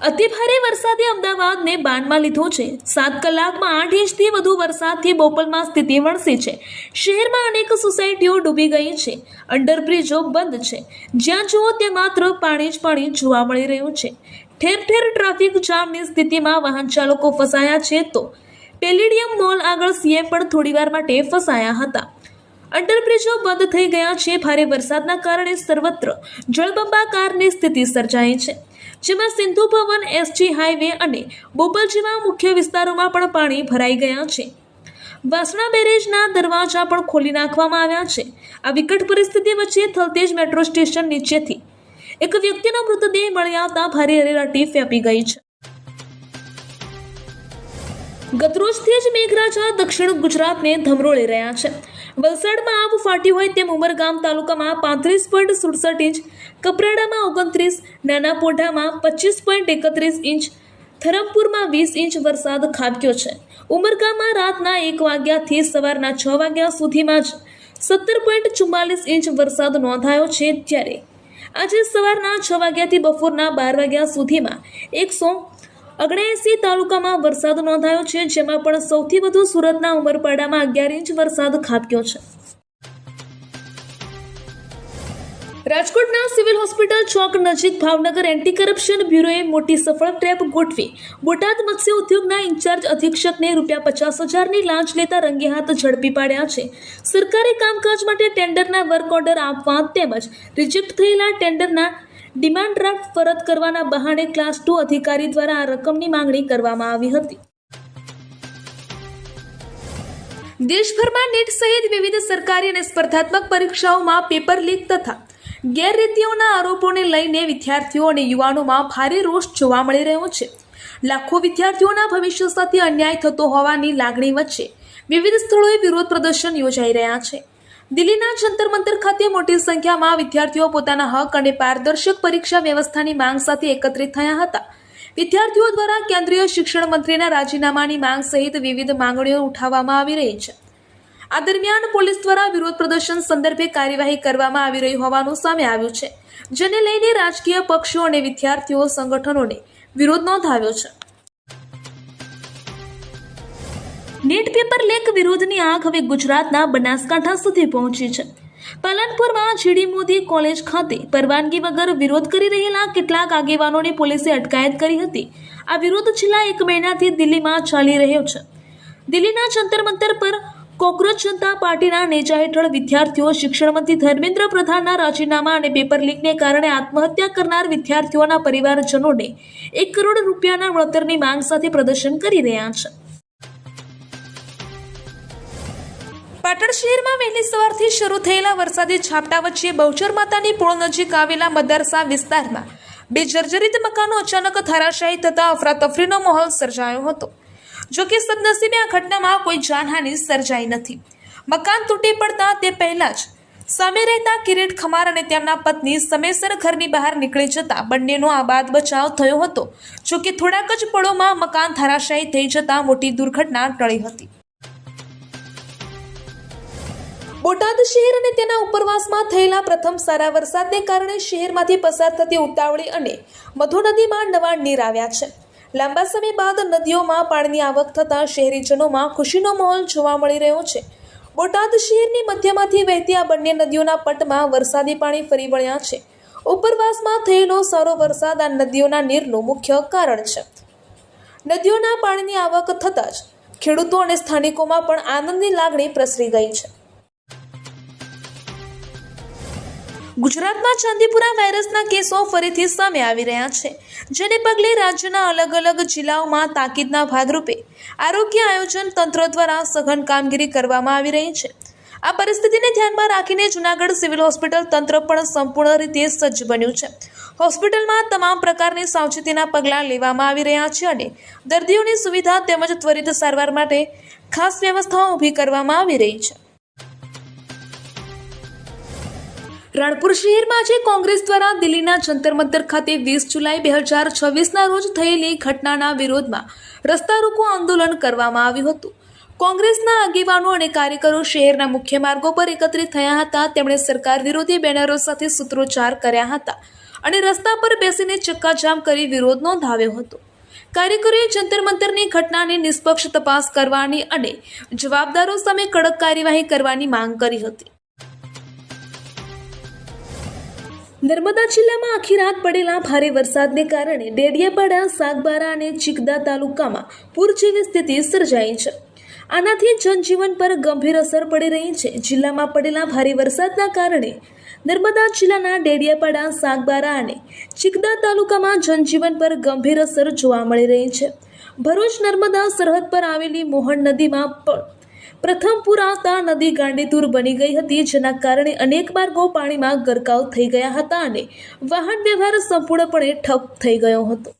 અતિભારે વરસાદે અમદાવાદને બાનમાં લીધો છે। 7 કલાકમાં 8 ઇંચથી વધુ વરસાદથી બોપલમાં સ્થિતિ વણસી છે। શહેરમાં અનેક સોસાયટીઓ ડૂબી ગઈ છે। અંડરબ્રિજો બંધ છે। જ્યાં જુઓ તે માત્ર પાણી જ પાણી જોવા મળી રહ્યું છે। ઠેર ઠેર ટ્રાફિક જામની સ્થિતિમાં વાહન ચાલકો ફસાયા છે। તો પેલેડિયમ મોલ આગળ સીએમ પણ થોડીવાર માટે ફસાયા હતા। અંડરબ્રિજો બંધ થઈ ગયા છે। ભારે વરસાદના કારણે સર્વત્ર જળબંબાકારની સ્થિતિ સર્જાઈ છે, જેમાં સિંધુ ભવન, એસજી હાઈવે અને બોપલ જેવા મુખ્ય વિસ્તારોમાં પણ પાણી ભરાઈ ગયા છે। વાસણા બેરેજના દરવાજા પણ ખોલી નાખવામાં આવ્યા છે। આ વિકટ પરિસ્થિતિ વચ્ચે થલતેજ મેટ્રો સ્ટેશન નીચેથી એક વ્યક્તિનો મૃતદેહ મળી આવતા ભારે અરેરાટી વ્યાપી ગઈ છે। ગતરોજથી જ મેઘરાજા દક્ષિણ ગુજરાતને ધમરોળી રહ્યા છે। વલસાડમાં આબ ફાટ્યું હોય તેમ ઉમરગામ તાલુકામાં 35.67 ઇંચ, કપરાડામાં 29, નાના પોઢામાં 25.31 ઇંચ, ધરમપુરમાં 20 ઇંચ વરસાદ ખાબક્યો છે। ઉમરગામમાં રાતના 1 વાગ્યાથી સવારના 6 વાગ્યા સુધીમાં જ 17.44 ઇંચ વરસાદ નોંધાયો છે, જ્યારે આજે સવારના 6 વાગ્યાથી બપોરના 12 વાગ્યા સુધીમાં 179 તાલુકામાં વરસાદ નોંધાયો છે, જેમાં પણ સૌથી વધુ સુરતના ઉમરપાડામાં 11 ઇંચ વરસાદ ખાબક્યો છે। રાજકોટના સિવિલ હોસ્પિટલ ચોક નજીક ભાવનગર એન્ટી કરપ્શન બ્યુરોએ મોટી સફળ ટ્રેપ ગોઠવી બોટાદ મત્સ્ય ઉદ્યોગના ઇન્ચાર્જ અધિક્ષકને ₹50,000ની લાંચ લેતા રંગે હાથ ઝડપી પાડ્યા છે। સરકારી કામકાજ માટે ટેન્ડરના વર્ક ઓર્ડર આપવા તેમજ રિજેક્ટ થયેલા ટેન્ડરના ડિમાન્ડ ડ્રાફ્ટ પરત કરવાના બહાને ક્લાસ 2 અધિકારી દ્વારા આ રકમની માંગણી કરવામાં આવી હતી। દેશભરમાં નીટ સહિત વિવિધ સરકારી અને સ્પર્ધાત્મક પરીક્ષાઓમાં પેપર લીક તથા ગેરરીતિઓના આરોપોને લઈને વિદ્યાર્થીઓ અને યુવાનોમાં ભારે રોષ જોવા મળી રહ્યો છે। લાખો વિદ્યાર્થીઓના ભવિષ્ય સાથે અન્યાય થતો હોવાની લાગણી વચ્ચે વિવિધ સ્થળોએ વિરોધ પ્રદર્શન યોજાઈ રહ્યા છે। દિલ્હીના જંતર મંતર ખાતે મોટી સંખ્યામાં વિદ્યાર્થીઓ પોતાના હક અને પારદર્શક પરીક્ષા વ્યવસ્થાની માંગ સાથે એકત્રિત થયા હતા। વિદ્યાર્થીઓ દ્વારા કેન્દ્રીય શિક્ષણ મંત્રીના રાજીનામાની માંગ સહિત વિવિધ માંગણીઓ ઉઠાવવામાં આવી રહી છે। આ દરમિયાન પોલીસ દ્વારા વિરોધ પ્રદર્શન સંદર્ભે કાર્યવાહી કરવામાં આવી રહી હોવાનું સામે આવ્યું છે, જેને લઈને રાજકીય પક્ષો અને વિદ્યાર્થીઓ સંગઠનોને વિરોધ નોંધાવ્યો છે। નીટ પેપર લીક વિરોધની આગ હવે ગુજરાતના બનાસકાંઠા સુધી પહોંચી છે। પાલનપુરમાં જીડી મોદી કોલેજ ખાતે પરવાનગી વગર વિરોધ કરી રહેલા કેટલાક આગેવાનોની પોલીસે અટકાયત કરી હતી। આ વિરોધ છેલ્લા 1 મહિનાથી દિલ્હીમાં ચાલી રહ્યો છે। દિલ્હીના જંતર મંતર પર કોકરોચ જનતા પાર્ટીના નેજા હેઠળ વિદ્યાર્થીઓ શિક્ષણ મંત્રી ધર્મેન્દ્ર પ્રધાનના રાજીનામા અને પેપર લીકને કારણે આત્મહત્યા કરનાર વિદ્યાર્થીઓના પરિવારજનોને ₹1 કરોડ વળતરની માંગ સાથે પ્રદર્શન કરી રહ્યા છે। પાટણ શહેરમાં વહેલી સવારથી શરૂ થયેલા વરસાદી ઝાપટા વચ્ચે બહુચર માતાની પોળ નજીક આવેલા મદરસા વિસ્તારમાં 2 જર્જરિત મકાનો અચાનક ધરાશાયી થતા અફરાતફરીનો માહોલ સર્જાયો હતો। જો કે સદનસીબે આ ઘટનામાં કોઈ જાનહાનિ સર્જાઈ નથી। મકાન તૂટી પડતા તે પહેલા જ સામે રહેતા કિરીટ ખમાર અને તેમના પત્ની સમયસર ઘરની બહાર નીકળી જતા બંનેનો આબાદ બચાવ થયો હતો। જો કે થોડાક જ પળોમાં મકાન ધરાશાયી થઈ જતા મોટી દુર્ઘટના ટળી હતી। બોટાદ શહેર અને તેના ઉપરવાસમાં થયેલા પ્રથમ સારા વરસાદને કારણે શહેરમાંથી પસાર થતી ઉતાવળી અને મધુ નદીમાં નવા નીર આવ્યા છે। લાંબા સમય બાદ નદીઓમાં પાણીની આવક થતાં શહેરીજનોમાં ખુશીનો માહોલ જોવા મળી રહ્યો છે। બોટાદ શહેરની મધ્યમાંથી વહેતી આ બંને નદીઓના પટમાં વરસાદી પાણી ફરી વળ્યા છે। ઉપરવાસમાં થયેલો સારો વરસાદ આ નદીઓના નીરનું મુખ્ય કારણ છે। નદીઓના પાણીની આવક થતાં જ ખેડૂતો અને સ્થાનિકોમાં પણ આનંદની લાગણી પ્રસરી ગઈ છે। ગુજરાતમાં ચાંદીપુરા વાયરસના કેસો ફરીથી સામે આવી રહ્યા છે, જેને પગલે રાજ્યના અલગ અલગ જિલ્લાઓમાં તાકીદના ભાગરૂપે આરોગ્ય આયોજન તંત્ર દ્વારા સઘન કામગીરી કરવામાં આવી રહી છે। આ પરિસ્થિતિને ધ્યાનમાં રાખીને જૂનાગઢ સિવિલ હોસ્પિટલ તંત્ર પણ સંપૂર્ણ રીતે સજ્જ બન્યું છે। હોસ્પિટલમાં તમામ પ્રકારની સાવચેતીના પગલાં લેવામાં આવી રહ્યા છે અને દર્દીઓની સુવિધા તેમજ ત્વરિત સારવાર માટે ખાસ વ્યવસ્થાઓ ઊભી કરવામાં આવી રહી છે। રાણપુર શહેરમાં આજે કોંગ્રેસ દ્વારા દિલ્હીના જંતર મંતર ખાતે 20 જુલાઈ 2026ના રોજ થયેલી ઘટનાના વિરોધમાં રસ્તા રોકો આંદોલન કરવામાં આવ્યું હતું। કોંગ્રેસના આગેવાનો અને કાર્યકરો શહેરના મુખ્ય માર્ગો પર એકત્રિત થયા હતા। તેમણે સરકાર વિરોધી બેનરો સાથે સૂત્રોચ્ચાર કર્યા હતા અને રસ્તા પર બેસીને ચક્કાજામ કરી વિરોધ નોંધાવ્યો હતો. કાર્યકરોએ જંતર મંતરની ઘટનાની નિષ્પક્ષ તપાસ કરવાની અને જવાબદારો સામે કડક કાર્યવાહી કરવાની માંગ કરી હતી. નર્મદા જિલ્લામાં આખી રાત પડેલા ભારે વરસાદને કારણે ડેડિયાપાડા, સાગબારા અને ચિકદા તાલુકામાં પૂર જેવી સ્થિતિ સર્જાઈ છે. આનાથી જનજીવન પર ગંભીર અસર પડી રહી છે. જિલ્લામાં પડેલા ભારે વરસાદના કારણે નર્મદા જિલ્લાના ડેડિયાપાડા, સાગબારા અને ચિકદા તાલુકામાં જનજીવન પર ગંભીર અસર જોવા મળી રહી છે. ભરૂચ નર્મદા સરહદ પર આવેલી મોહન નદીમાં પણ પ્રથમ પૂર આવતા નદી ગાંડીતુર બની ગઈ હતી, જેના કારણે અનેક માર્ગો પાણીમાં ગરકાવ થઈ ગયા હતા અને વાહન વ્યવહાર સંપૂર્ણપણે ઠપ થઈ ગયો હતો.